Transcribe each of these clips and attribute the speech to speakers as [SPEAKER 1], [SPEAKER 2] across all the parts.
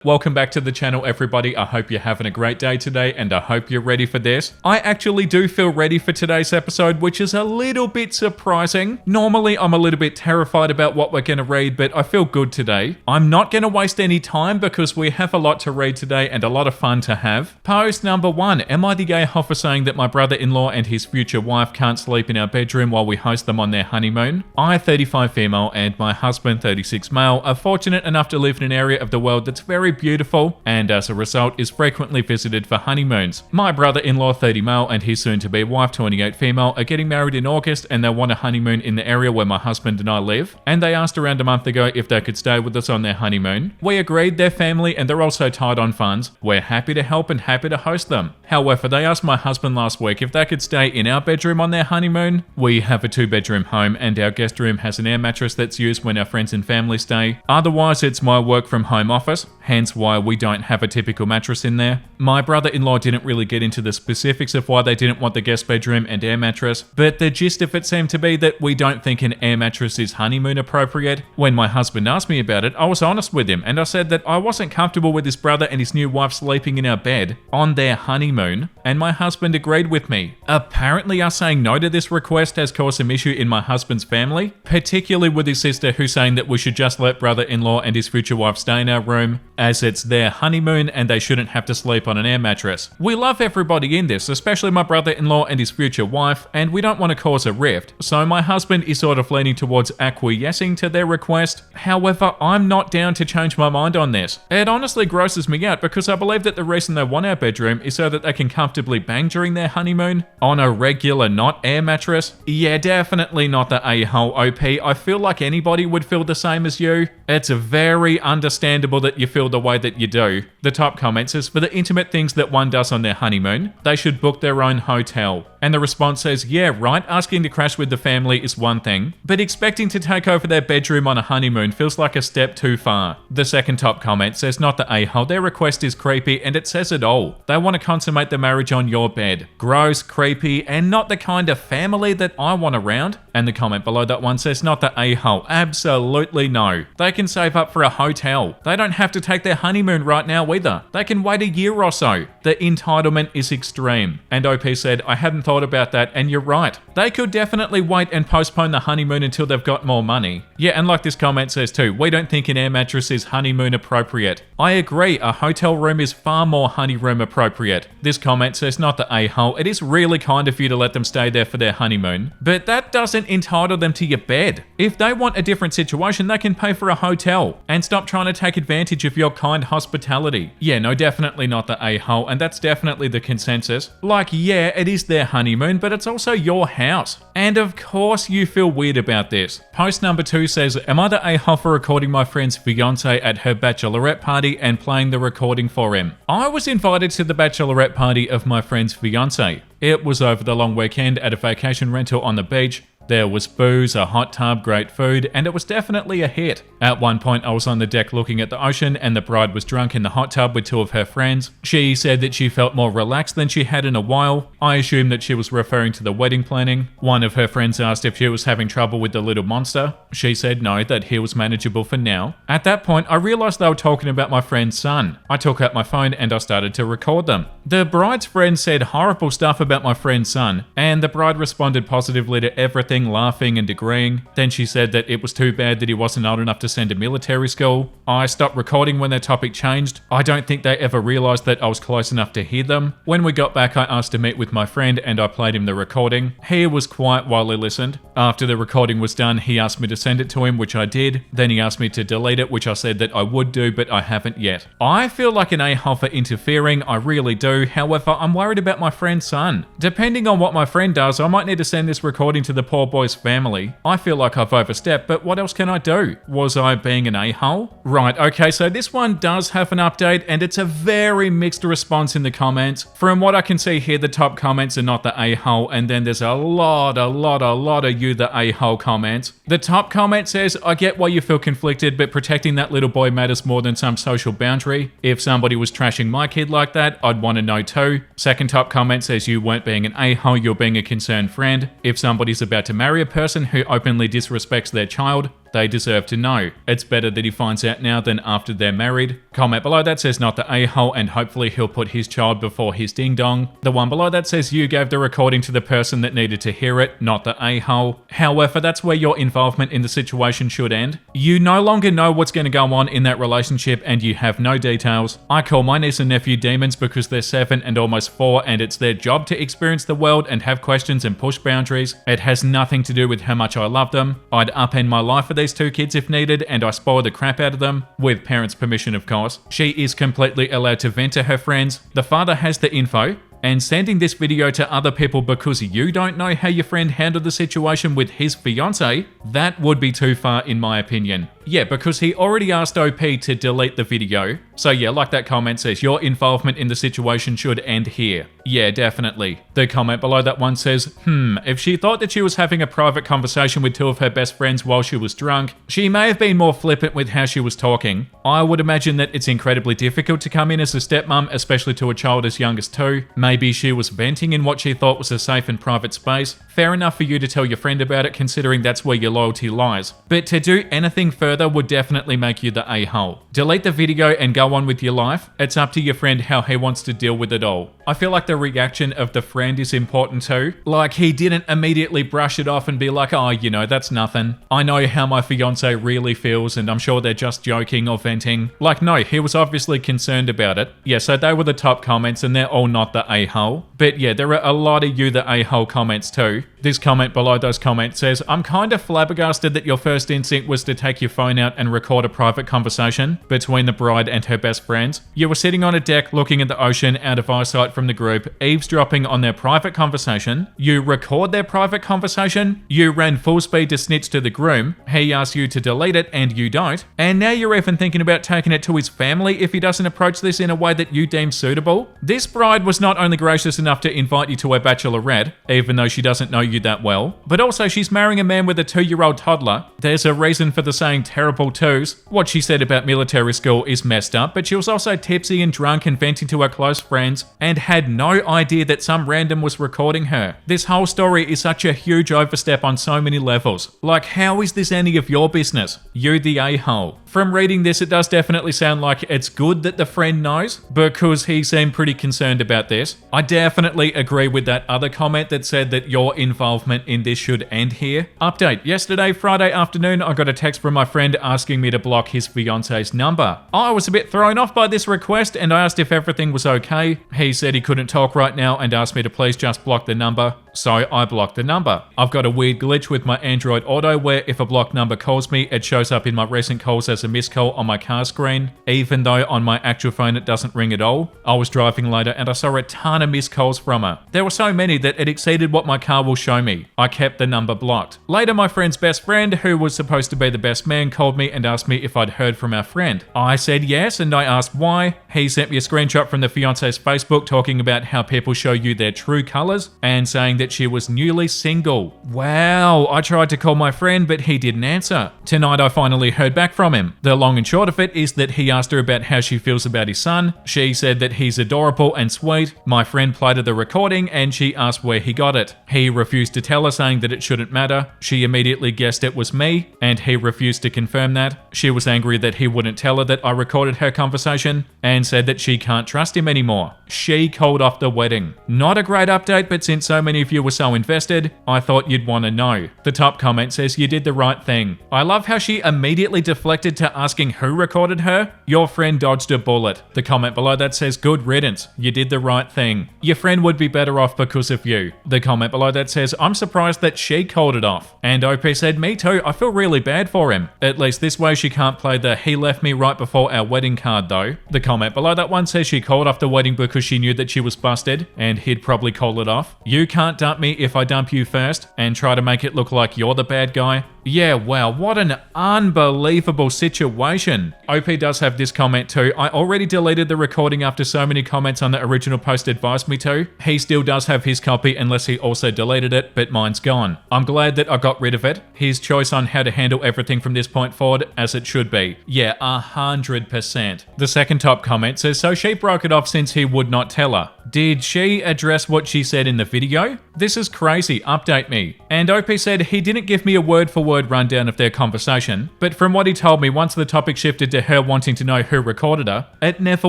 [SPEAKER 1] Welcome back to the channel, everybody. I hope you're having a great day today, and I hope you're ready for this. I actually do feel ready for today's episode, which is a little bit surprising. Normally, I'm a little bit terrified about what we're going to read, but I feel good today. I'm not going to waste any time because we have a lot to read today and a lot of fun to have. Post number 1. Am I the a-hole for saying that my brother-in-law and his future wife can't sleep in our bedroom while we host them on their honeymoon? I, 35 female, and my husband, 36 male, are fortunate enough to live in an area of the world that's very beautiful and as a result is frequently visited for honeymoons. My brother-in-law, 30 male, and his soon-to-be wife, 28 female, are getting married in August and they want a honeymoon in the area where my husband and I live, and they asked around a month ago if they could stay with us on their honeymoon. We agreed. They're family and they're also tight on funds. We're happy to help and happy to host them. However, they asked my husband last week if they could stay in our bedroom on their honeymoon. We have a 2-bedroom home and our guest room has an air mattress that's used when our friends and family stay. Otherwise, it's my work from home office, hence why we don't have a typical mattress in there. My brother-in-law didn't really get into the specifics of why they didn't want the guest bedroom and air mattress, but the gist of it seemed to be that we don't think an air mattress is honeymoon appropriate. When my husband asked me about it, I was honest with him and I said that I wasn't comfortable with his brother and his new wife sleeping in our bed on their honeymoon, and my husband agreed with me. Apparently, us saying no to this request has caused some issue in my husband's family, particularly with his sister, who's saying that we should just let brother-in-law and his future wife stay in our room as it's their honeymoon and they shouldn't have to sleep on an air mattress. We love everybody in this, especially my brother-in-law and his future wife, and we don't want to cause a rift, so my husband is sort of leaning towards acquiescing to their request. However, I'm not down to change my mind on this. It honestly grosses me out because I believe that the reason they want our bedroom is so that they can comfortably bang during their honeymoon on a regular, not air mattress. Yeah, definitely not the a-hole OP. I feel like anybody would feel the same as you. It's very understandable that you feel the way that you do. The top comment says, for the intimate things that one does on their honeymoon, they should book their own hotel. And the response says, yeah, right, asking to crash with the family is one thing, but expecting to take over their bedroom on a honeymoon feels like a step too far. The second top comment says, not the a-hole, their request is creepy and it says it all. They want to consummate the marriage on your bed. Gross, creepy, and not the kind of family that I want around. And the comment below that one says, not the a-hole, absolutely no. They can save up for a hotel. They don't have to take their honeymoon right now either. They can wait a year or so. The entitlement is extreme. And OP said, I hadn't thought about that, and you're right. They could definitely wait and postpone the honeymoon until they've got more money. Yeah, and like this comment says too, we don't think an air mattress is honeymoon appropriate. I agree, a hotel room is far more honeyroom appropriate. This comment says, not the a-hole, it is really kind of you to let them stay there for their honeymoon, but that doesn't entitle them to your bed. If they want a different situation, they can pay for a hotel and stop trying to take advantage of your kind hospitality. Yeah, no, definitely not the a-hole, and that's definitely the consensus. Like, yeah, it is their honeymoon, but it's also your house. And of course you feel weird about this. Post number 2 says, am I the a-hole for recording my friend's fiance at her bachelorette party and playing the recording for him? I was invited to the bachelorette party of my friend's fiance. It was over the long weekend at a vacation rental on the beach. There was booze, a hot tub, great food, and it was definitely a hit. At one point, I was on the deck looking at the ocean, and the bride was drunk in the hot tub with 2 of her friends. She said that she felt more relaxed than she had in a while. I assumed that she was referring to the wedding planning. One of her friends asked if she was having trouble with the little monster. She said no, that he was manageable for now. At that point, I realized they were talking about my friend's son. I took out my phone and I started to record them. The bride's friend said horrible stuff about my friend's son, and the bride responded positively to everything, laughing and agreeing. Then she said that it was too bad that he wasn't old enough to send to military school. I stopped recording when their topic changed. I don't think they ever realized that I was close enough to hear them. When we got back, I asked to meet with my friend and I played him the recording. He was quiet while he listened. After the recording was done, he asked me to send it to him, which I did. Then he asked me to delete it, which I said that I would do, but I haven't yet. I feel like an a-hole for interfering, I really do. However, I'm worried about my friend's son. Depending on what my friend does, I might need to send this recording to the poor boy's family. I feel like I've overstepped, but what else can I do? Was I being an a-hole? Right, okay, so this one does have an update, and it's a very mixed response in the comments. From what I can see here, the top comments are not the a-hole, and then there's a lot of you the a-hole comments. The top comment says, I get why you feel conflicted, but protecting that little boy matters more than some social boundary. If somebody was trashing my kid like that, I'd want to know too. Second top comment says you weren't being an a-hole, you're being a concerned friend. If somebody's about to marry a person who openly disrespects their child, They deserve to know. It's better that he finds out now than after they're married. Comment below that says not the a-hole, and hopefully he'll put his child before his ding-dong. The one below that says you gave the recording to the person that needed to hear it, not the a-hole. However, that's where your involvement in the situation should end. You no longer know what's going to go on in that relationship and you have no details. I call my niece and nephew demons because they're 7 and almost 4 and it's their job to experience the world and have questions and push boundaries. It has nothing to do with how much I love them. I'd upend my life for these 2 kids if needed, and I spoil the crap out of them, with parents' permission of course. She is completely allowed to vent to her friends. The father has the info. And sending this video to other people because you don't know how your friend handled the situation with his fiance, that would be too far in my opinion. Yeah, because he already asked OP to delete the video. So yeah, like that comment says, your involvement in the situation should end here. Yeah, definitely. The comment below that one says, if she thought that she was having a private conversation with 2 of her best friends while she was drunk, she may have been more flippant with how she was talking. I would imagine that it's incredibly difficult to come in as a stepmom, especially to a child as young as 2. Maybe she was venting in what she thought was a safe and private space. Fair enough for you to tell your friend about it, considering that's where your loyalty lies. But to do anything further would definitely make you the a-hole. Delete the video and go on with your life. It's up to your friend how he wants to deal with it all. I feel like the reaction of the friend is important too. Like, he didn't immediately brush it off and be like, oh, you know, that's nothing. I know how my fiance really feels and I'm sure they're just joking or venting. Like, no, he was obviously concerned about it. Yeah, so they were the top comments and they're all not the a-hole. But yeah, there are a lot of you the a-hole comments too. This comment below those comments says, I'm kind of flabbergasted that your first instinct was to take your phone out and record a private conversation between the bride and her best friends. You were sitting on a deck looking at the ocean out of eyesight from the group, eavesdropping on their private conversation. You record their private conversation. You ran full speed to snitch to the groom. He asked you to delete it and you don't. And now you're even thinking about taking it to his family if he doesn't approach this in a way that you deem suitable. This bride was not only gracious enough to invite you to her bachelorette, even though she doesn't know you that well, but also she's marrying a man with a 2-year-old toddler. There's a reason for the saying terrible twos. What she said about military school is messed up, but she was also tipsy and drunk and venting to her close friends and had no idea that some random was recording her. This whole story is such a huge overstep on so many levels. Like, how is this any of your business? You the a-hole. From reading this, it does definitely sound like it's good that the friend knows, because he seemed pretty concerned about this. I definitely agree with that other comment that said that your involvement in this should end here. Update. Yesterday, Friday afternoon, I got a text from my friend asking me to block his fiance's number. I was a bit thrown off by this request and I asked if everything was okay. He said he couldn't talk right now and asked me to please just block the number. So I blocked the number. I've got a weird glitch with my Android Auto where if a blocked number calls me, it shows up in my recent calls as a missed call on my car screen, even though on my actual phone it doesn't ring at all. I was driving later and I saw a ton of missed calls from her. There were so many that it exceeded what my car will show me. I kept the number blocked. Later, my friend's best friend, who was supposed to be the best man, called me and asked me if I'd heard from our friend. I said yes and I asked why. He sent me a screenshot from the fiance's Facebook talking about how people show you their true colors and saying that she was newly single. Wow, I tried to call my friend, but he didn't answer. Tonight, I finally heard back from him. The long and short of it is that he asked her about how she feels about his son. She said that he's adorable and sweet. My friend played her the recording and she asked where he got it. He refused to tell her, saying that it shouldn't matter. She immediately guessed it was me, and he refused to confirm that. She was angry that he wouldn't tell her that I recorded her conversation and said that she can't trust him anymore. She called off the wedding. Not a great update, but since so many of you were so invested, I thought you'd want to know. The top comment says you did the right thing. I love how she immediately deflected to asking who recorded her. Your friend dodged a bullet. The comment below that says good riddance. You did the right thing. Your friend would be better off because of you. The comment below that says I'm surprised that she called it off. And OP said me too. I feel really bad for him. At least this way she can't play the he left me right before our wedding card though. The comment below that one says she called off the wedding because she knew that she was busted and he'd probably call it off. You can't dump me if I dump you first and try to make it look like you're the bad guy. Yeah, wow, what an unbelievable situation. OP does have this comment too. I already deleted the recording after so many comments on the original post advised me to. He still does have his copy unless he also deleted it, but mine's gone. I'm glad that I got rid of it. His choice on how to handle everything from this point forward, as it should be. Yeah, 100%. The second top comment says, so she broke it off since he would not tell her. Did she address what she said in the video? This is crazy, update me. And OP said he didn't give me a word for word-for-word rundown of their conversation, but from what he told me, once the topic shifted to her wanting to know who recorded her, it never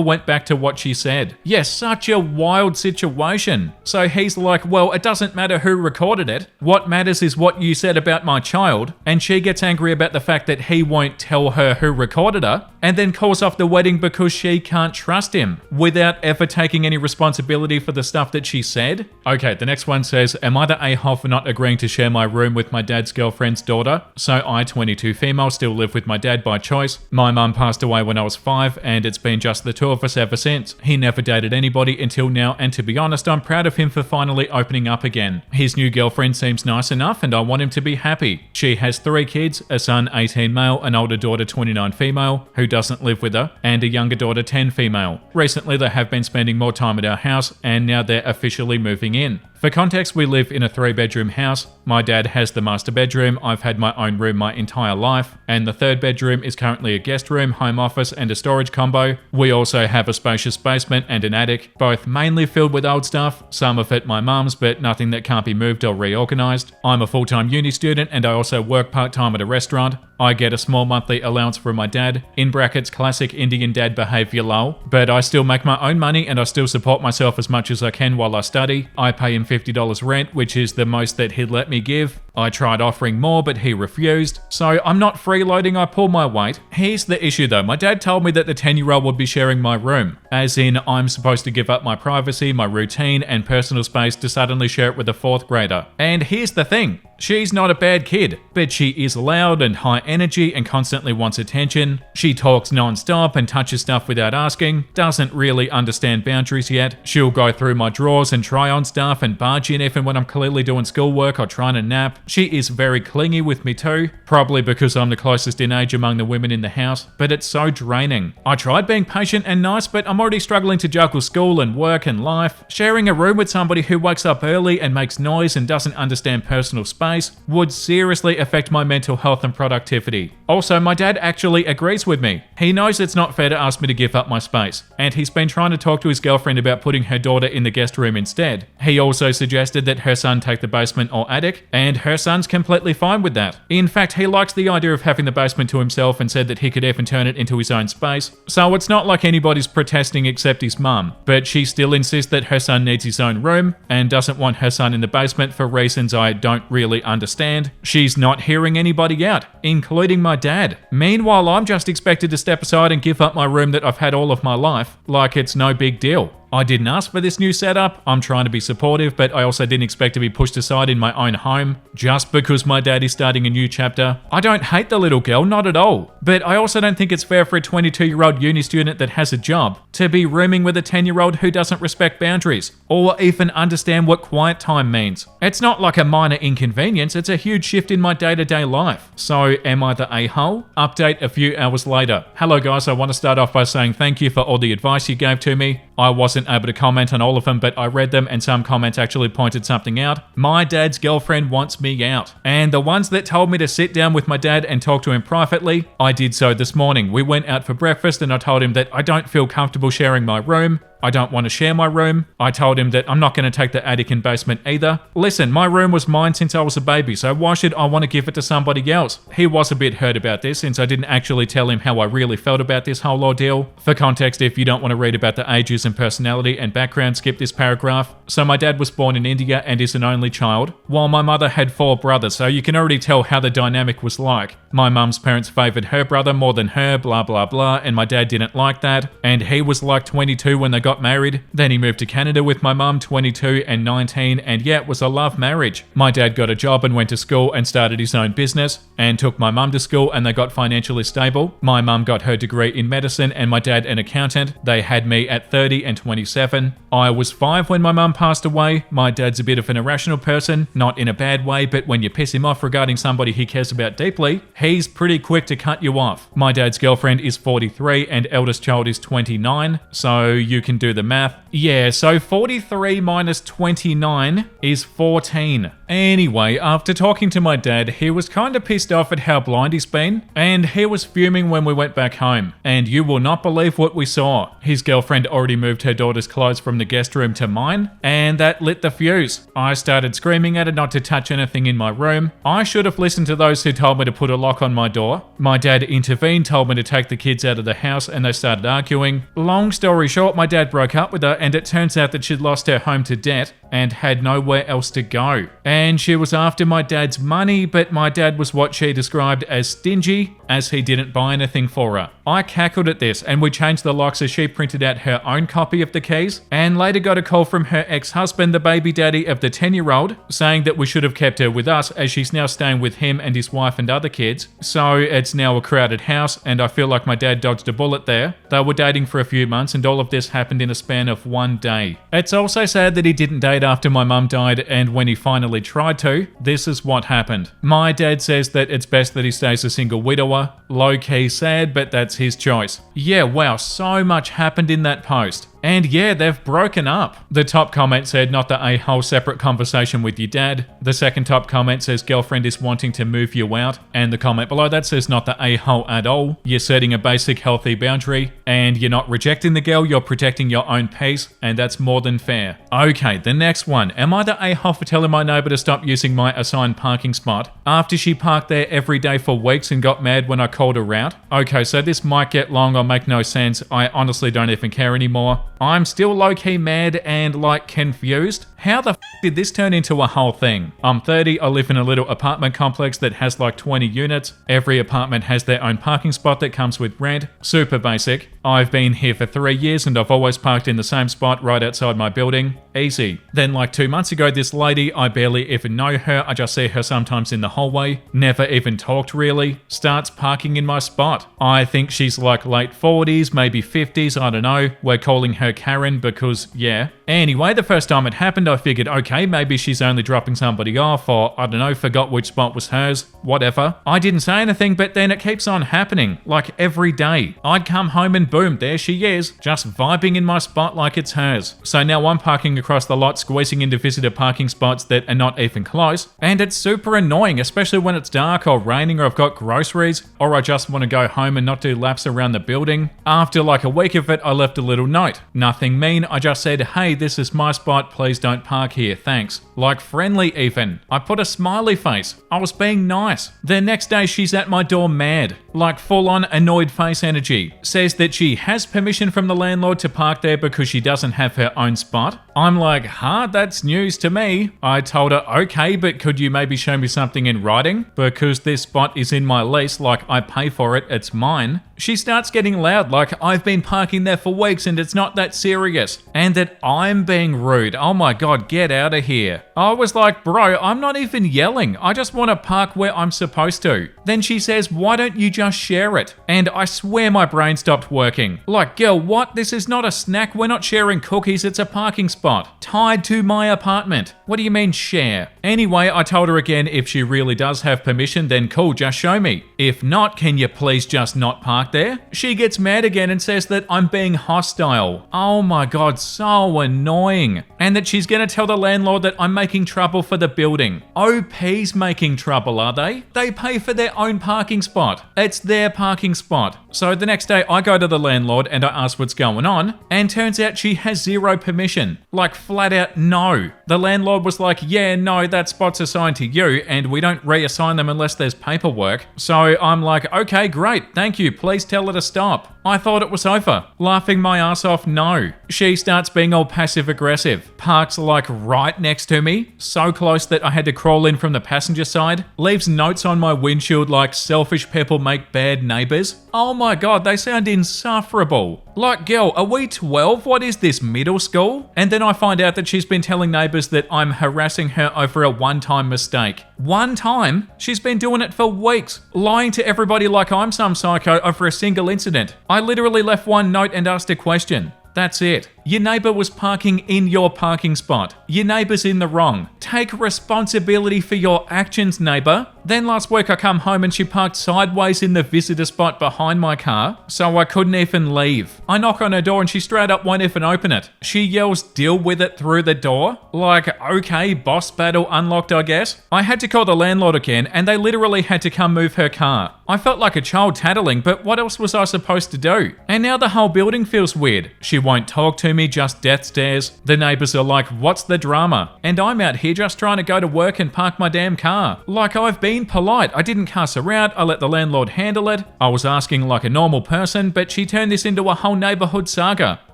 [SPEAKER 1] went back to what she said. Yes, such a wild situation. So he's like, well, it doesn't matter who recorded it. What matters is what you said about my child. And she gets angry about the fact that he won't tell her who recorded her, and then calls off the wedding because she can't trust him, without ever taking any responsibility for the stuff that she said. Okay, the next one says, am I the a-hole for not agreeing to share my room with my dad's girlfriend's daughter? So I, 22 female, still live with my dad by choice. My mum passed away when I was 5, and it's been just the two of us ever since. He never dated anybody until now, and to be honest, I'm proud of him for finally opening up again. His new girlfriend seems nice enough, and I want him to be happy. She has 3 kids, a son 18 male, an older daughter 29 female, who doesn't live with her, and a younger daughter 10 female. Recently they have been spending more time at our house, and now they're officially moving in. For context, we live in a 3-bedroom house. My dad has the master bedroom, I've had my own room my entire life, and the 3rd bedroom is currently a guest room, home office, and a storage combo. We also have a spacious basement and an attic, both mainly filled with old stuff, some of it my mum's, but nothing that can't be moved or reorganized. I'm a full-time uni student, and I also work part-time at a restaurant. I get a small monthly allowance from my dad, in brackets classic Indian dad behavior lol, but I still make my own money and I still support myself as much as I can while I study. I pay him $50 rent, which is the most that he'd let me give. I tried offering more, but he refused. So I'm not freeloading, I pull my weight. Here's the issue though, my dad told me that the 10-year-old would be sharing my room. As in, I'm supposed to give up my privacy, my routine, and personal space to suddenly share it with a 4th grader. And here's the thing. She's not a bad kid, but she is loud and high energy and constantly wants attention. She talks non-stop and touches stuff without asking, doesn't really understand boundaries yet. She'll go through my drawers and try on stuff and barge in even when I'm clearly doing schoolwork or trying to nap. She is very clingy with me too, probably because I'm the closest in age among the women in the house, but it's so draining. I tried being patient and nice, but I'm already struggling to juggle school and work and life. Sharing a room with somebody who wakes up early and makes noise and doesn't understand personal space would seriously affect my mental health and productivity. Also, my dad actually agrees with me. He knows it's not fair to ask me to give up my space, and he's been trying to talk to his girlfriend about putting her daughter in the guest room instead. He also suggested that her son take the basement or attic, and her son's completely fine with that. In fact, he likes the idea of having the basement to himself and said that he could even turn it into his own space. So it's not like anybody's protesting except his mum, but she still insists that her son needs his own room and doesn't want her son in the basement for reasons I don't really understand. She's not hearing anybody out, including my dad. Meanwhile, I'm just expected to step aside and give up my room that I've had all of my life, like it's no big deal. I didn't ask for this new setup, I'm trying to be supportive, but I also didn't expect to be pushed aside in my own home, just because my dad is starting a new chapter. I don't hate the little girl, not at all, but I also don't think it's fair for a 22-year-old uni student that has a job to be rooming with a 10-year-old who doesn't respect boundaries, or even understand what quiet time means. It's not like a minor inconvenience, it's a huge shift in my day-to-day life. So am I the a-hole? Update a few hours later. Hello guys, I want to start off by saying thank you for all the advice you gave to me. I wasn't able to comment on all of them, but I read them and some comments actually pointed something out. My dad's girlfriend wants me out. And the ones that told me to sit down with my dad and talk to him privately, I did so this morning. We went out for breakfast and I told him that I don't feel comfortable sharing my room. I don't want to share my room. I told him that I'm not going to take the attic and basement either. Listen, my room was mine since I was a baby, so why should I want to give it to somebody else? He was a bit hurt about this since I didn't actually tell him how I really felt about this whole ordeal. For context, if you don't want to read about the ages and personality and background, skip this paragraph. So my dad was born in India and is an only child, while my mother had 4 brothers, so you can already tell how the dynamic was like. My mum's parents favoured her brother more than her, blah blah blah, and my dad didn't like that, and he was like 22 when they got married. Then he moved to Canada with my mum, 22 and 19, and yeah, it was a love marriage. My dad got a job and went to school and started his own business, and took my mum to school and they got financially stable. My mum got her degree in medicine and my dad an accountant. They had me at 30 and 27. I was 5 when my mum passed away. My dad's a bit of an irrational person, not in a bad way, but when you piss him off regarding somebody he cares about deeply, he's pretty quick to cut you off. My dad's girlfriend is 43 and eldest child is 29, so you can do the math. Yeah, so 43 minus 29 is 14. Anyway, after talking to my dad, he was kind of pissed off at how blind he's been, and he was fuming when we went back home. And you will not believe what we saw. His girlfriend already moved her daughter's clothes from the guest room to mine, and that lit the fuse. I started screaming at her not to touch anything in my room. I should have listened to those who told me to put a lock on my door. My dad intervened, told me to take the kids out of the house, and they started arguing. Long story short, my dad broke up with her, and it turns out that she'd lost her home to debt and had nowhere else to go. And she was after my dad's money, but my dad was what she described as stingy, as he didn't buy anything for her. I cackled at this, and we changed the locks as she printed out her own copy of the keys, and later got a call from her ex-husband, the baby daddy of the 10-year-old, saying that we should have kept her with us as she's now staying with him and his wife and other kids. So it's now a crowded house, and I feel like my dad dodged a bullet there. They were dating for a few months, and all of this happened in a span of one day. It's also sad that he didn't date after my mum died, and when he finally tried to, this is what happened. My dad says that it's best that he stays a single widower. Low-key sad, but that's his choice. Yeah, wow, so much happened in that post. And yeah, they've broken up. The top comment said, not the a-hole, separate conversation with your dad. The second top comment says, girlfriend is wanting to move you out. And the comment below that says, not the a-hole at all. You're setting a basic healthy boundary. And you're not rejecting the girl, you're protecting your own peace. And that's more than fair. Okay, the next one. Am I the a-hole for telling my neighbor to stop using my assigned parking spot after she parked there every day for weeks and got mad when I called her out? Okay, so this might get long or make no sense. I honestly don't even care anymore. I'm still low-key mad and like confused. How the did this turn into a whole thing? I'm 30, I live in a little apartment complex that has like 20 units. Every apartment has their own parking spot that comes with rent. Super basic. I've been here for 3 years and I've always parked in the same spot right outside my building. Easy. Then like 2 months ago, this lady, I barely even know her, I just see her sometimes in the hallway, never even talked really, starts parking in my spot. I think she's like late 40s, maybe 50s, I don't know. We're calling her Karen because, yeah. Anyway, the first time it happened, I figured, okay, maybe she's only dropping somebody off, or I don't know, forgot which spot was hers, whatever. I didn't say anything, but then it keeps on happening, like every day. I'd come home and boom, there she is, just vibing in my spot like it's hers. So now I'm parking across the lot, squeezing into visitor parking spots that are not even close, and it's super annoying, especially when it's dark or raining or I've got groceries, or I just want to go home and not do laps around the building. After like a week of it, I left a little note. Nothing mean, I just said, hey, this is my spot, please don't park here, thanks. Like friendly even. I put a smiley face. I was being nice. The next day she's at my door mad. Like full on annoyed face energy. Says that she has permission from the landlord to park there because she doesn't have her own spot. I'm like, huh, that's news to me. I told her, okay, but could you maybe show me something in writing? Because this spot is in my lease, like I pay for it, it's mine. She starts getting loud, like I've been parking there for weeks and it's not that serious. And that I'm being rude. Oh my God, get out of here. I was like, bro, I'm not even yelling. I just want to park where I'm supposed to. Then she says, why don't you just share it? And I swear my brain stopped working. Like, girl, what? This is not a snack. We're not sharing cookies. It's a parking spot tied to my apartment. What do you mean share? Anyway, I told her again, if she really does have permission, then cool, just show me. If not, can you please just not park there? She gets mad again and says that I'm being hostile. Oh my God, so annoying. And that she's gonna tell the landlord that I'm making trouble for the building. OP's making trouble, are they? They pay for their own parking spot. It's their parking spot. So the next day I go to the landlord and I ask what's going on, and turns out she has zero permission. Like flat out no. The landlord was like, yeah, no, that spot's assigned to you and we don't reassign them unless there's paperwork. So I'm like, okay, great, thank you, please tell her to stop. I thought it was over. Laughing my ass off, no. She starts being all passive aggressive. Parks like right next to me, so close that I had to crawl in from the passenger side. Leaves notes on my windshield like selfish people make bad neighbors. Oh my God, they sound insufferable. Like, girl, are we 12? What is this, middle school? And then I find out that she's been telling neighbors that I'm harassing her over a one-time mistake. One time? She's been doing it for weeks, lying to everybody like I'm some psycho over a single incident. I literally left one note and asked a question. That's it. Your neighbor was parking in your parking spot. Your neighbor's in the wrong. Take responsibility for your actions, neighbor. Then last week I come home and she parked sideways in the visitor spot behind my car, so I couldn't even leave. I knock on her door and she straight up won't even open it. She yells, "Deal with it," through the door. Like, okay, boss battle unlocked, I guess. I had to call the landlord again and they literally had to come move her car. I felt like a child tattling, but what else was I supposed to do? And now the whole building feels weird. She won't talk to me, just death stares. The neighbors are like, what's the drama? And I'm out here just trying to go to work and park my damn car. Like, I've been polite. I didn't cuss her out. I let the landlord handle it. I was asking like a normal person, but she turned this into a whole neighborhood saga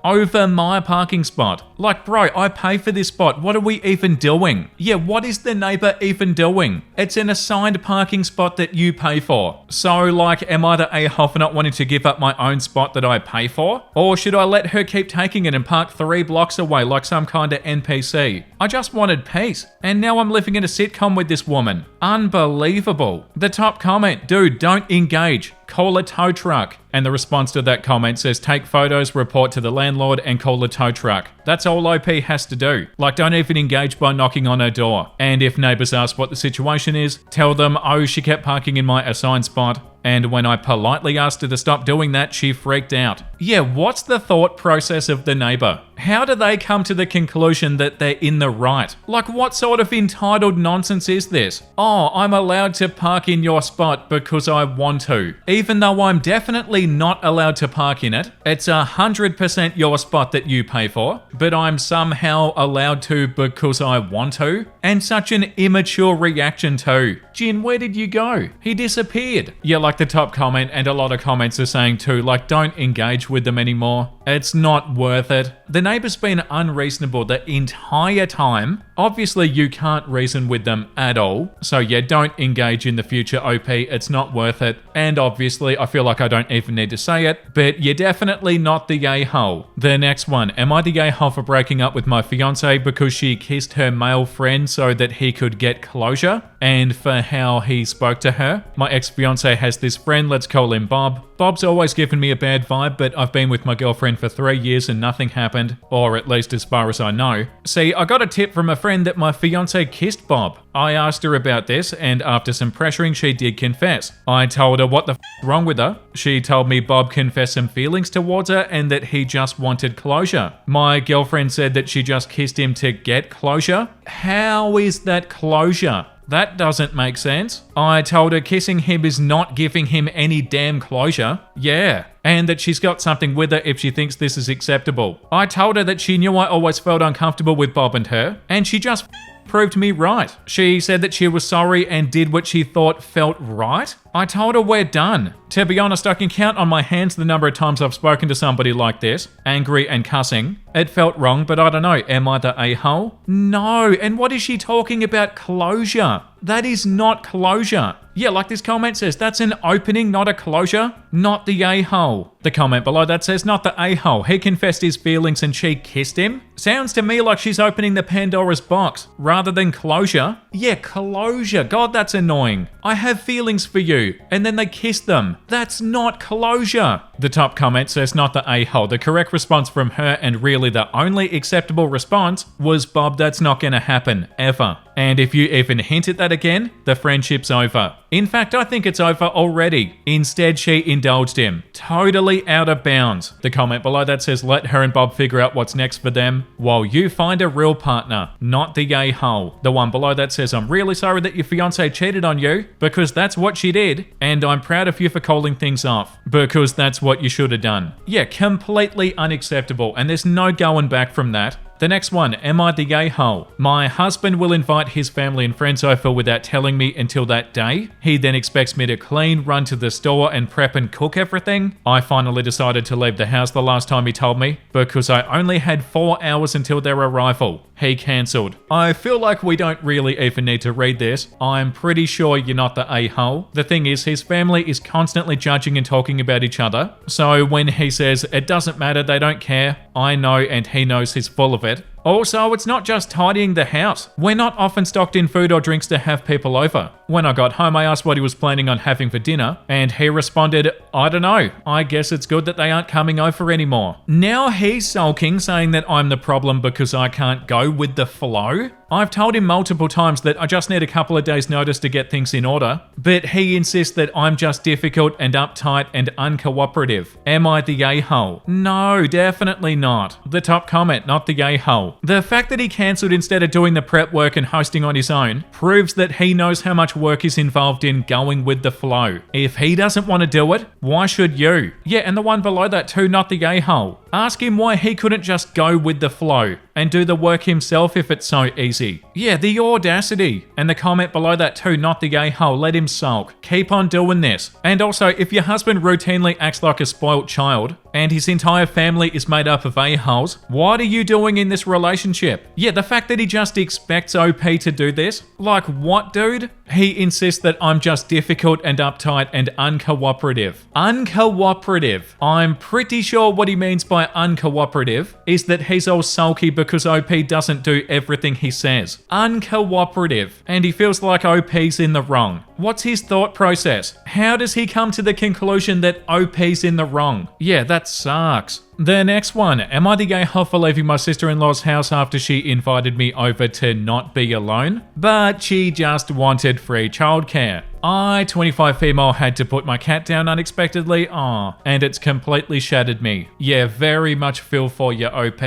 [SPEAKER 1] over my parking spot. Like, bro, I pay for this spot. What are we even doing? Yeah, what is the neighbor even doing? It's an assigned parking spot that you pay for. So, like, am I the a-hole for not wanting to give up my own spot that I pay for? Or should I let her keep taking it and park 3 blocks away like some kind of NPC? I just wanted peace. And now I'm living in a sitcom with this woman. Unbelievable. The top comment, dude, don't engage. Call a tow truck. And the response to that comment says, take photos, report to the landlord, and call a tow truck. That's all OP has to do. Like, don't even engage by knocking on her door. And if neighbors ask what the situation is, tell them, oh, she kept parking in my assigned spot. And when I politely asked her to stop doing that, she freaked out. Yeah, what's the thought process of the neighbor? How do they come to the conclusion that they're in the right? Like, what sort of entitled nonsense is this? Oh, I'm allowed to park in your spot because I want to. Even though I'm definitely not allowed to park in it, it's 100% your spot that you pay for, but I'm somehow allowed to because I want to? And such an immature reaction too. Jin, where did you go? He disappeared. Yeah, like the top comment and a lot of comments are saying too, like, don't engage with them anymore. It's not worth it. The neighbor's been unreasonable the entire time. Obviously, you can't reason with them at all. So yeah, don't engage in the future, OP. It's not worth it. And obviously, I feel like I don't even need to say it, but you're definitely not the a-hole. The next one, am I the a-hole for breaking up with my fiance because she kissed her male friend so that he could get closure? And for how he spoke to her? My ex-fiance has this friend, let's call him Bob. Bob's always given me a bad vibe, but I've been with my girlfriend for 3 years and nothing happened, or at least as far as I know. See, I got a tip from a friend that my fiance kissed Bob. I asked her about this, and after some pressuring, she did confess. I told her what the wrong with her. She told me Bob confessed some feelings towards her and that he just wanted closure. My girlfriend said that she just kissed him to get closure. How is that closure? That doesn't make sense. I told her kissing him is not giving him any damn closure. Yeah. And that she's got something with her if she thinks this is acceptable. I told her that she knew I always felt uncomfortable with Bob and her, and she just proved me right. She said that she was sorry and did what she thought felt right. I told her we're done. To be honest, I can count on my hands the number of times I've spoken to somebody like this, angry and cussing. It felt wrong, but I don't know, am I the a-hole? No, and what is she talking about closure? That is not closure. Yeah, like this comment says, that's an opening, not a closure. Not the a-hole. The comment below that says, not the a-hole. He confessed his feelings and she kissed him. Sounds to me like she's opening the Pandora's box rather than closure. Yeah, closure. God, that's annoying. I have feelings for you. And then they kissed them. That's not closure. The top comment says, not the a-hole. The correct response from her, and really the only acceptable response, was, Bob, that's not gonna happen, ever. And if you even hint at that again, the friendship's over. In fact, I think it's over already. Instead, she indulged him. Totally out of bounds. The comment below that says, let her and Bob figure out what's next for them while you find a real partner, not the a-hole. The one below that says, I'm really sorry that your fiance cheated on you, because that's what she did, and I'm proud of you for calling things off, because that's what you should have done. Yeah, completely unacceptable, and there's no going back from that. The next one, am I the a-hole? My husband will invite his family and friends over without telling me until that day. He then expects me to clean, run to the store and prep and cook everything. I finally decided to leave the house the last time he told me because I only had 4 hours until their arrival. He cancelled. I feel like we don't really even need to read this. I'm pretty sure you're not the a-hole. The thing is, his family is constantly judging and talking about each other. So when he says, it doesn't matter, they don't care, I know and he knows he's full of it. Also, it's not just tidying the house. We're not often stocked in food or drinks to have people over. When I got home, I asked what he was planning on having for dinner, and he responded, I don't know. I guess it's good that they aren't coming over anymore. Now he's sulking, saying that I'm the problem because I can't go with the flow. I've told him multiple times that I just need a couple of days' notice to get things in order, but he insists that I'm just difficult and uptight and uncooperative. Am I the a-hole? No, definitely not. The top comment, not the a-hole. The fact that he cancelled instead of doing the prep work and hosting on his own proves that he knows how much work is involved in going with the flow. If he doesn't want to do it, why should you? Yeah, and the one below that too, not the a-hole. Ask him why he couldn't just go with the flow and do the work himself if it's so easy. Yeah, the audacity. And the comment below that too, not the a-hole, let him sulk. Keep on doing this. And also, if your husband routinely acts like a spoiled child and his entire family is made up of a-holes, what are you doing in this relationship? Yeah, the fact that he just expects OP to do this? Like what, dude? He insists that I'm just difficult and uptight and uncooperative. Uncooperative. I'm pretty sure what he means by uncooperative is that he's all sulky because OP doesn't do everything he says. Uncooperative. And he feels like OP's in the wrong. What's his thought process? How does he come to the conclusion that OP's in the wrong? Yeah, that sucks. The next one, am I the gay hole for leaving my sister-in-law's house after she invited me over to not be alone? But she just wanted free childcare. I, 25 female, had to put my cat down unexpectedly, and it's completely shattered me. Yeah, very much feel for you, OP.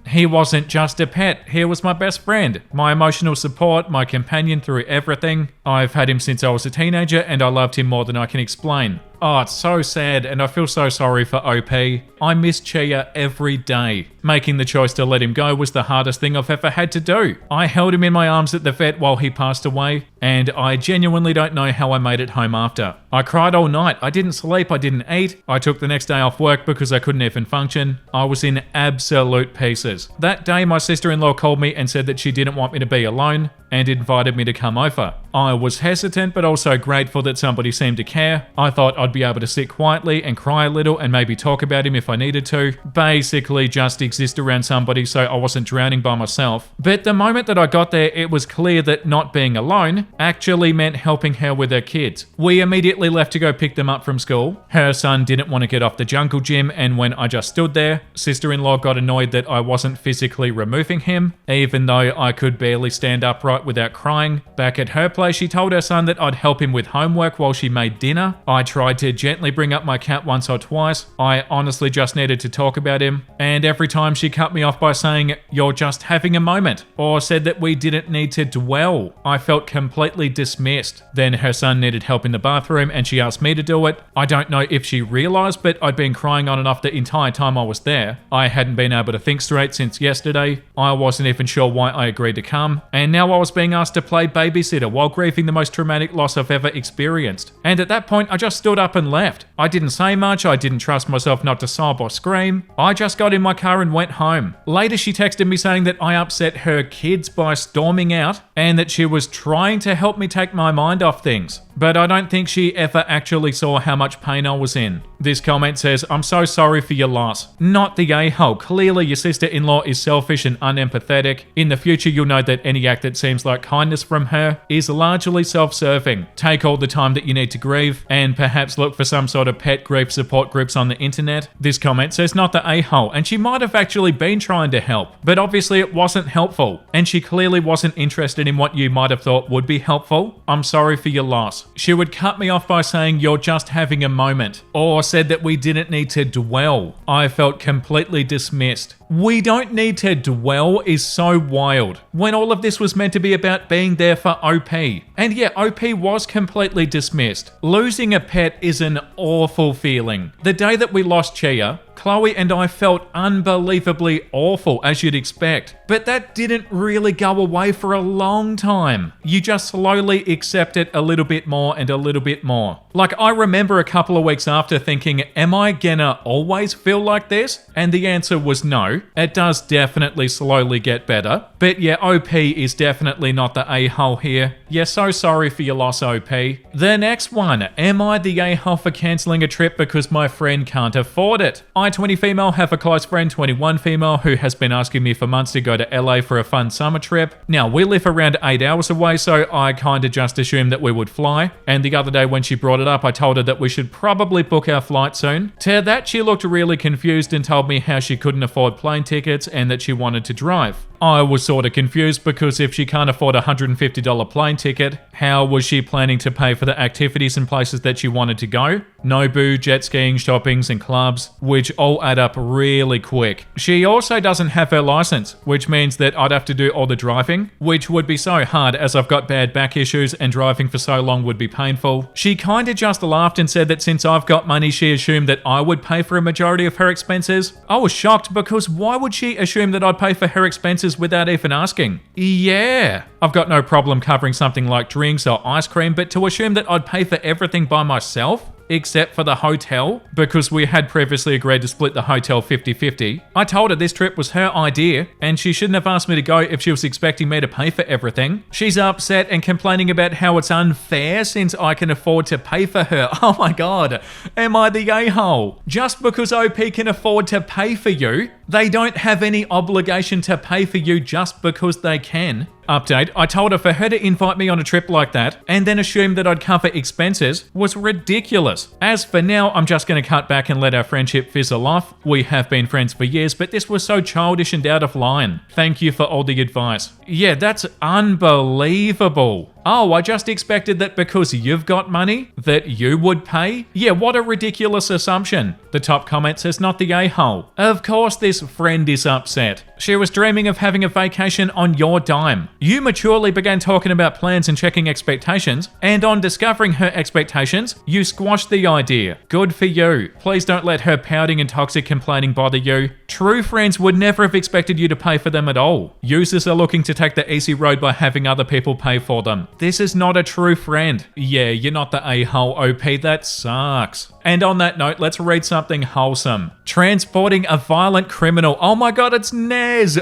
[SPEAKER 1] He wasn't just a pet, he was my best friend, my emotional support, my companion through everything. I've had him since I was a teenager and I loved him more than I can explain. Oh, it's so sad and I feel so sorry for OP. I miss Chia every day. Making the choice to let him go was the hardest thing I've ever had to do. I held him in my arms at the vet while he passed away, and I genuinely don't know how I made it home after. I cried all night, I didn't sleep, I didn't eat. I took the next day off work because I couldn't even function. I was in absolute pieces. That day my sister-in-law called me and said that she didn't want me to be alone and invited me to come over. I was hesitant but also grateful that somebody seemed to care. I thought I'd be able to sit quietly and cry a little and maybe talk about him if I needed to. Basically just exist around somebody so I wasn't drowning by myself. But the moment that I got there, it was clear that not being alone actually meant helping her with her kids. We immediately left to go pick them up from school. Her son didn't want to get off the jungle gym, and when I just stood there, sister-in-law got annoyed that I wasn't physically removing him, even though I could barely stand upright without crying. Back at her place, she told her son that I'd help him with homework while she made dinner. I tried to gently bring up my cat once or twice. I honestly just needed to talk about him. And every time she cut me off by saying, "You're just having a moment," or said that we didn't need to dwell, I felt completely dismissed. Then her son needed help in the bathroom and she asked me to do it. I don't know if she realized, but I'd been crying on and off the entire time I was there. I hadn't been able to think straight since yesterday. I wasn't even sure why I agreed to come. And now I was being asked to play babysitter while grieving the most traumatic loss I've ever experienced. And at that point, I just stood up and left. I didn't say much. I didn't trust myself not to sob or scream. I just got in my car and went home. Later, she texted me saying that I upset her kids by storming out and that she was trying to help me take my mind off things. But I don't think she ever actually saw how much pain I was in. This comment says, "I'm so sorry for your loss." Not the a-hole. Clearly your sister-in-law is selfish and unempathetic. In the future, you'll know that any act that seems like kindness from her is largely self-serving. Take all the time that you need to grieve and perhaps look for some sort of pet grief support groups on the internet. This comment says, "Not the a-hole," and she might have actually been trying to help, but obviously it wasn't helpful, and she clearly wasn't interested in what you might have thought would be helpful. I'm sorry for your loss. She would cut me off by saying, "You're just having a moment," or said that we didn't need to dwell. I felt completely dismissed. "We don't need to dwell" is so wild, when all of this was meant to be about being there for OP. And yeah, OP was completely dismissed. Losing a pet is an awful feeling. The day that we lost Chia, Chloe and I felt unbelievably awful, as you'd expect. But that didn't really go away for a long time. You just slowly accept it a little bit more and a little bit more. Like, I remember a couple of weeks after thinking, am I gonna always feel like this? And the answer was no. It does definitely slowly get better. But yeah, OP is definitely not the a-hole here. Yeah, so sorry for your loss, OP. The next one, am I the a-hole for cancelling a trip because my friend can't afford it? I, 20 female, have a close friend, 21 female, who has been asking me for months to go to LA for a fun summer trip. Now, we live around 8 hours away, so I kinda just assumed that we would fly. And the other day when she brought it up, I told her that we should probably book our flight soon. To that, she looked really confused and told me how she couldn't afford plane tickets and that she wanted to drive. I was sort of confused because if she can't afford a $150 plane ticket, how was she planning to pay for the activities and places that she wanted to go? Nobu, jet skiing, shoppings, and clubs, which all add up really quick. She also doesn't have her license, which means that I'd have to do all the driving, which would be so hard as I've got bad back issues and driving for so long would be painful. She kinda just laughed and said that since I've got money, she assumed that I would pay for a majority of her expenses. I was shocked because why would she assume that I'd pay for her expenses without even asking? Yeah, I've got no problem covering something like drinks or ice cream, but to assume that I'd pay for everything by myself? Except for the hotel, because we had previously agreed to split the hotel 50-50. I told her this trip was her idea, and she shouldn't have asked me to go if she was expecting me to pay for everything. She's upset and complaining about how it's unfair since I can afford to pay for her. Oh my god, am I the a-hole? Just because OP can afford to pay for you, they don't have any obligation to pay for you just because they can. Update, I told her for her to invite me on a trip like that and then assume that I'd cover expenses was ridiculous. As for now, I'm just going to cut back and let our friendship fizzle off. We have been friends for years, but this was so childish and out of line. Thank you for all the advice. Yeah, that's unbelievable. Oh, I just expected that because you've got money, that you would pay? Yeah, what a ridiculous assumption. The top comment says not the a-hole. Of course this friend is upset. She was dreaming of having a vacation on your dime. You maturely began talking about plans and checking expectations, and on discovering her expectations, you squashed the idea. Good for you. Please don't let her pouting and toxic complaining bother you. True friends would never have expected you to pay for them at all. Users are looking to take the easy road by having other people pay for them. This is not a true friend. Yeah, you're not the a-hole, OP, that sucks. And on that note, let's read something wholesome. Transporting a violent criminal. Oh my god, it's Nez!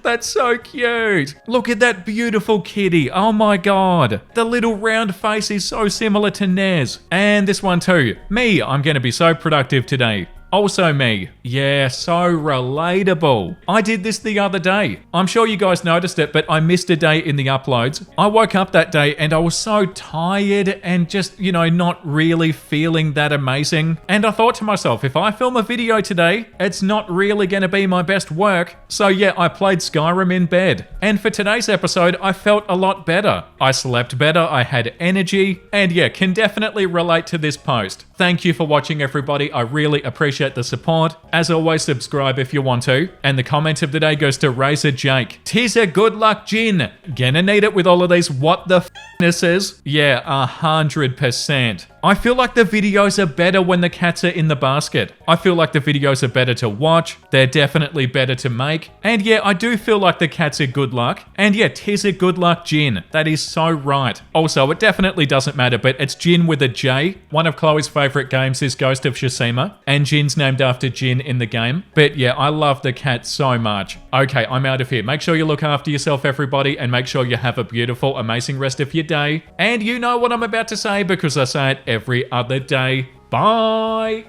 [SPEAKER 1] That's so cute! Look at that beautiful kitty. Oh my god. The little round face is so similar to Nez. And this one too. Me, I'm gonna be so productive today. Also me. Yeah, so relatable. I did this the other day. I'm sure you guys noticed it, but I missed a day in the uploads. I woke up that day and I was so tired and just, not really feeling that amazing. And I thought to myself, if I film a video today, it's not really gonna be my best work. So yeah, I played Skyrim in bed. And for today's episode, I felt a lot better. I slept better, I had energy, and yeah, can definitely relate to this post. Thank you for watching, everybody. I really appreciate the support. As always, subscribe if you want to. And the comment of the day goes to Razor Jake. Tis a good luck gin. Gonna need it with all of these what the f***nesses. Yeah, 100%. I feel like the videos are better when the cats are in the basket. I feel like the videos are better to watch. They're definitely better to make. And yeah, I do feel like the cats are good luck. And yeah, tis a good luck gin. That is so right. Also, it definitely doesn't matter, but it's Jin with a J. One of Chloe's favorite games is Ghost of Tsushima. And Jin's named after Jin in the game. But yeah, I love the cat so much. Okay, I'm out of here. Make sure you look after yourself, everybody, and make sure you have a beautiful, amazing rest of your day. And you know what I'm about to say because I say it every other day. Bye!